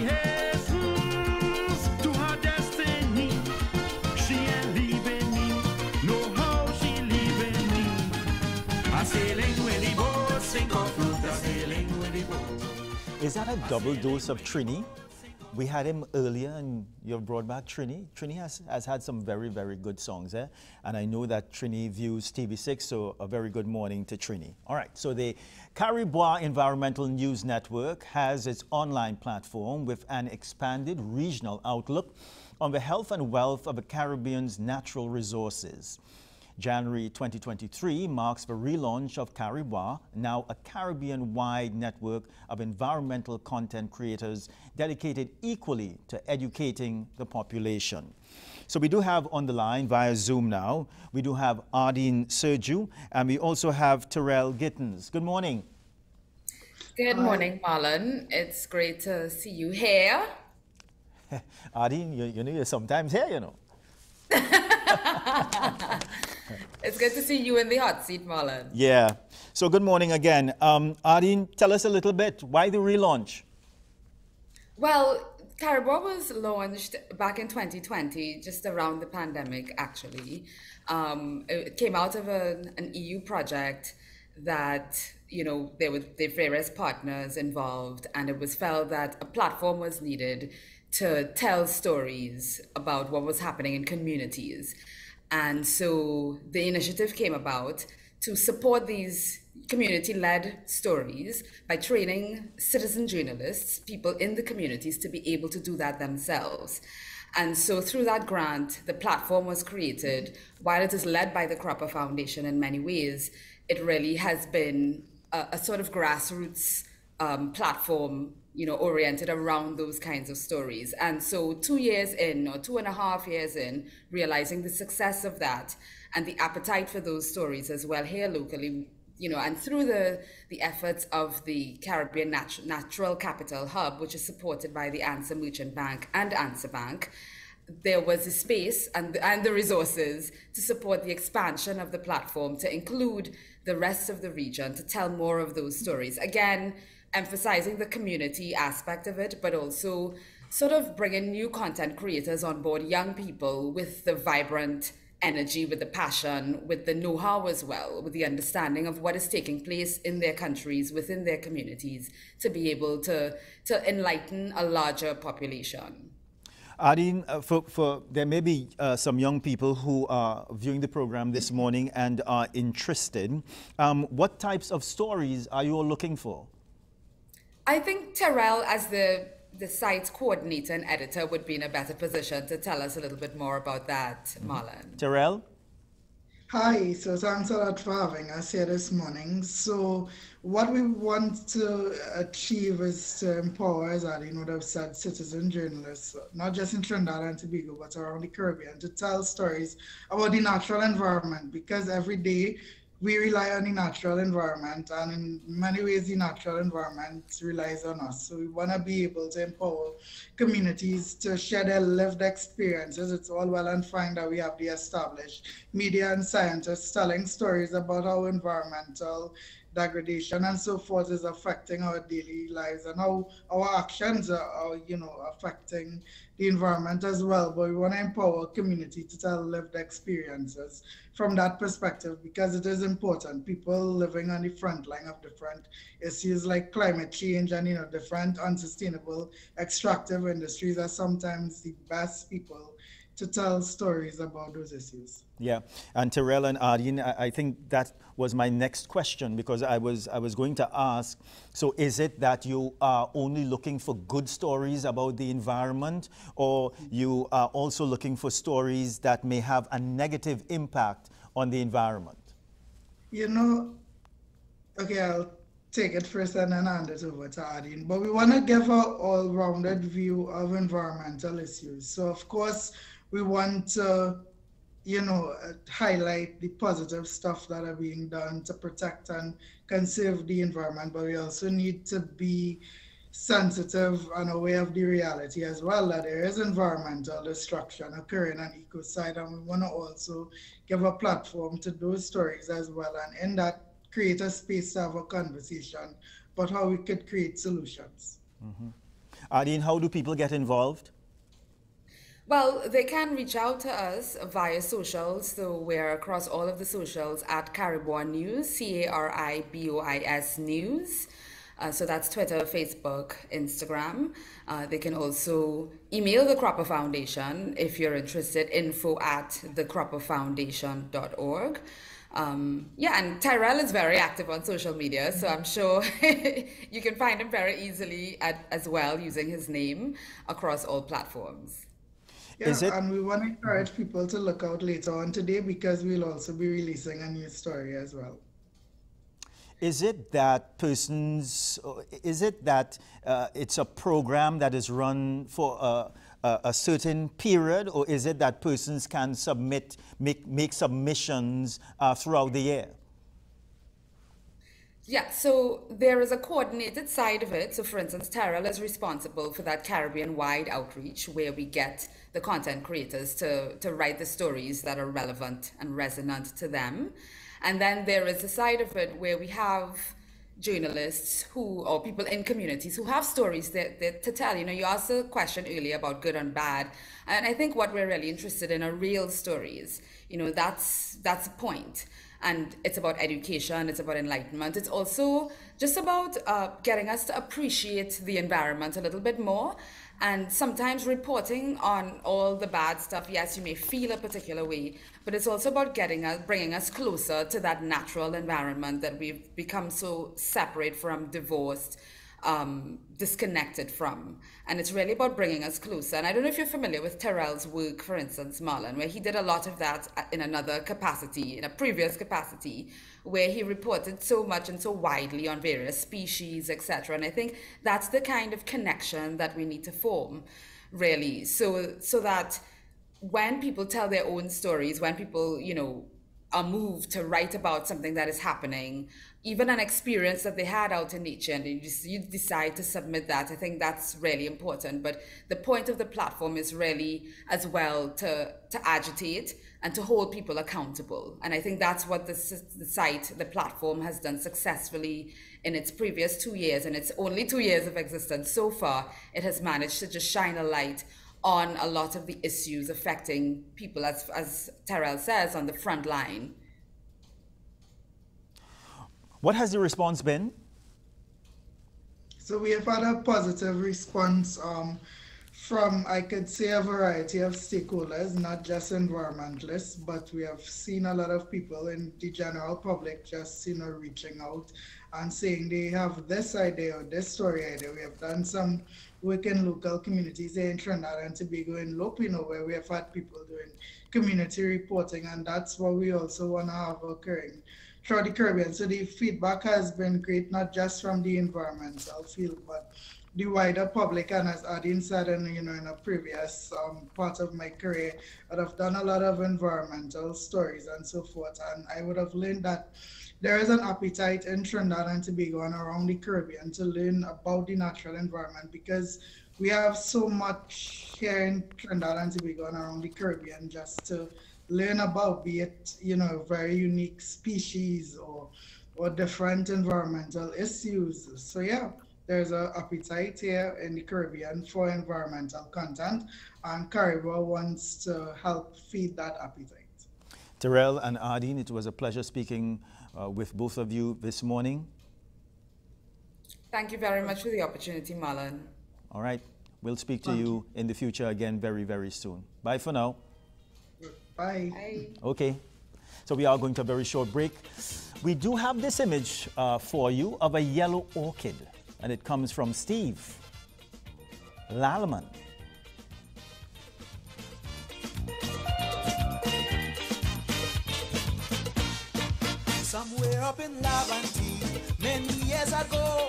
hastens to her destiny. She ain't leaving me, know how she leaving me. A sailing with the boat, sink or float, a sailing with the boat. Is that a double dose of Trini? We had him earlier and you've brought back Trini. Trini has had some very, very good songs there. And I know that Trini views TV6, so a very good morning to Trini. All right, so the Cari-Bois Environmental News Network has its online platform with an expanded regional outlook on the health and wealth of the Caribbean's natural resources. January 2023 marks the relaunch of Cari-Bois, now a Caribbean-wide network of environmental content creators dedicated equally to educating the population. So we do have on the line via Zoom now, we do have Ardene Sirjoo, and we also have Tyrell Gittens. Good morning. Good morning, Marlon. It's great to see you here. Ardene, you know, you're sometimes here, you know. It's good to see you in the hot seat, Marlon. Yeah. So good morning again. Ardene, tell us a little bit. Why the relaunch? Well, Cari-Bois was launched back in 2020, just around the pandemic, actually. It came out of an EU project that, you know, there were various partners involved, and it was felt that a platform was needed to tell stories about what was happening in communities. And so the initiative came about to support these community-led stories by training citizen journalists, people in the communities, to be able to do that themselves. And so through that grant, the platform was created. While it is led by the Cropper Foundation in many ways, it really has been a sort of grassroots platform, you know, oriented around those kinds of stories. And so 2 years in, or 2.5 years in, realizing the success of that and the appetite for those stories as well here locally, you know, and through the efforts of the Caribbean Natural Capital Hub, which is supported by the Answer Merchant Bank and Answer Bank, there was the space and the resources to support the expansion of the platform to include the rest of the region, to tell more of those stories. Again, emphasizing the community aspect of it, but also sort of bringing new content creators on board, young people with the vibrant energy, with the passion, with the know-how as well, with the understanding of what is taking place in their countries, within their communities, to be able to enlighten a larger population. Ardene, there may be some young people who are viewing the program this morning and are interested. What types of stories are you all looking for? I think Tyrell, as the site's coordinator and editor, would be in a better position to tell us a little bit more about that, Marlon. Tyrell? Hi, so thanks a lot for having us here this morning. So what we want to achieve is to empower, as Ardene would have said, citizen journalists, not just in Trinidad and Tobago, but around the Caribbean, to tell stories about the natural environment, because every day we rely on the natural environment, and in many ways the natural environment relies on us. So we want to be able to empower communities to share their lived experiences. It's all well and fine that we have the established media and scientists telling stories about how environmental degradation and so forth is affecting our daily lives and how our actions are, you know, affecting the environment as well. But we want to empower community to tell lived experiences from that perspective, because it is important. People living on the front line of different issues like climate change and, you know, different unsustainable extractive industries are sometimes the best people to tell stories about those issues. Yeah, and Tyrell and Ardene, I think that was my next question, because I was going to ask, so is it that you are only looking for good stories about the environment, or you are also looking for stories that may have a negative impact on the environment? You know, okay, I'll take it first and then hand it over to Ardene, but we want to give an all-rounded view of environmental issues. So of course, we want to, you know, highlight the positive stuff that are being done to protect and conserve the environment, but we also need to be sensitive and aware of the reality as well, that there is environmental destruction occurring on ecocide, and we want to also give a platform to those stories as well, and in that create a space to have a conversation about how we could create solutions. Mm-hmm. Ardene, how do people get involved? Well, they can reach out to us via socials. So we're across all of the socials at Cari-Bois News, Caribois News. So that's Twitter, Facebook, Instagram. They can also email the Cropper Foundation if you're interested, info@thecropperfoundation.org. Yeah, and Tyrell is very active on social media, so I'm sure you can find him very easily as well using his name across all platforms. Yeah, and we want to encourage people to look out later on today because we'll also be releasing a new story as well. Is it that it's a program that is run for a certain period, or is it that persons can make submissions throughout the year? Yeah, so there is a coordinated side of it. So for instance, Tyrell is responsible for that Caribbean-wide outreach where we get the content creators to write the stories that are relevant and resonant to them. And then there is a side of it where we have journalists or people in communities who have stories to tell. You know, you asked a question earlier about good and bad. And I think what we're really interested in are real stories. You know, that's the point. And it's about education, it's about enlightenment. It's also just about getting us to appreciate the environment a little bit more. And sometimes reporting on all the bad stuff, yes, you may feel a particular way, but it's also about bringing us closer to that natural environment that we've become so separate from, divorced, disconnected from. And it's really about bringing us closer. And I don't know if you're familiar with Tyrell's work, for instance, Marlon, where he did a lot of that in another capacity, in a previous capacity, where he reported so much and so widely on various species, etc. And I think that's the kind of connection that we need to form, really, so that when people tell their own stories, when people, you know, are moved to write about something that is happening, even an experience that they had out in nature, and you decide to submit that, I think that's really important. But the point of the platform is really as well to agitate and to hold people accountable. And I think that's what the platform has done successfully in its previous 2 years, and it's only 2 years of existence so far. It has managed to just shine a light on a lot of the issues affecting people, as Tyrell says, on the front line. What has the response been? So we have had a positive response from, I could say, a variety of stakeholders, not just environmentalists, but we have seen a lot of people in the general public just, you know, reaching out and saying they have this idea or this story idea. We have done some work in local communities here in Trinidad and Tobago and Lope, you know, where we have had people doing community reporting, and that's what we also want to have occurring throughout the Caribbean. So the feedback has been great, not just from the environmental field, but the wider public. And as Ardene said, in a previous part of my career, I've done a lot of environmental stories and so forth, and I would have learned that there is an appetite in Trinidad and Tobago and around the Caribbean to learn about the natural environment, because we have so much here in Trinidad and Tobago and around the Caribbean just to learn about, be it, you know, very unique species or different environmental issues. So yeah, there's an appetite here in the Caribbean for environmental content, and Cari-Bois wants to help feed that appetite. Tyrell and Ardene, it was a pleasure speaking with both of you this morning. Thank you very much for the opportunity, Marlon. All right. We'll speak to you in the future again very, very soon. Bye for now. Bye. Bye. Okay. So we are going to a very short break. We do have this image for you of a yellow orchid, and it comes from Steve Lalman. Somewhere up in Laventille, many years ago,